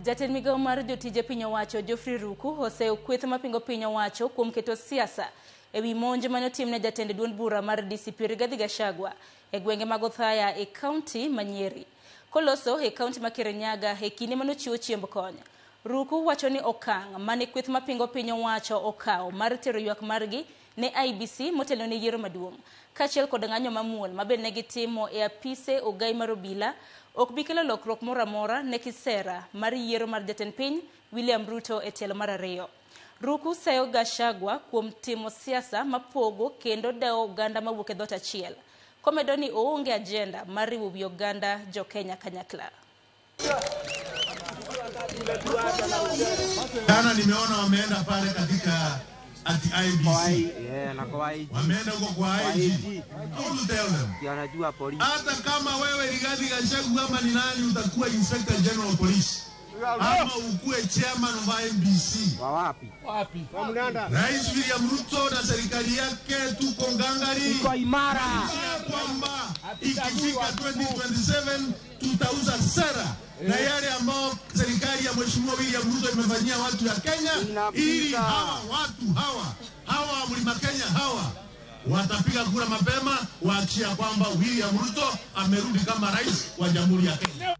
Jatend migao mar jotije piny owacho Geoffrey Ruku oseyo kweth mapingo piny owacho kuom keto siasa ewi monj mane otimne jatend duond bura mar DCP Rigathi Gachagua e gwenge mag Othaya e kaunti ma Nyeri. Koloso e kaunti ma Kirinyaga e kinde mane ochiwo chiemb kony. Ruku wacho ni okang' mane kweth mapingo piny owacho okawo mar tero ywak margi ne IEBC motelo ne yiero maduong'. Kaachiel kod ng'anyo mamuol mabende ne gitimo e apise ogai mar obila ok bi kelo lokruok moro amora ne kisera mar yiero mar jatend piny William Ruto e tielo mar ariyo. Ruku seyo Gachagua kuom timo siasa mapogo kendo dewo oganda mawuok e dhot achiel. Komedo ni oonge agenda mar riwo wi oganda jo Kenya kanyakla. Jana nimeona wameenda pale katika ati IEBC. Wameenda huko kwa IG. Wanajua polisi. Hata kama wewe Rigathi Gachagua kama ni nani utakuwa Inspector General of Police. Ama ukue chairman of IEBC. Wapi? Rais William Ruto na serikali yake tuko ngangari. Tuko imara. Kwamba ikifika 2027 tutauza sera na yale ambao serikali ya Mheshimiwa William Ruto imefanyia watu ya Kenya, ili hawa wa Mlima Kenya watapiga kura mapema, waachia kwamba William Ruto amerudi kama rais wa Jamhuri ya Kenya.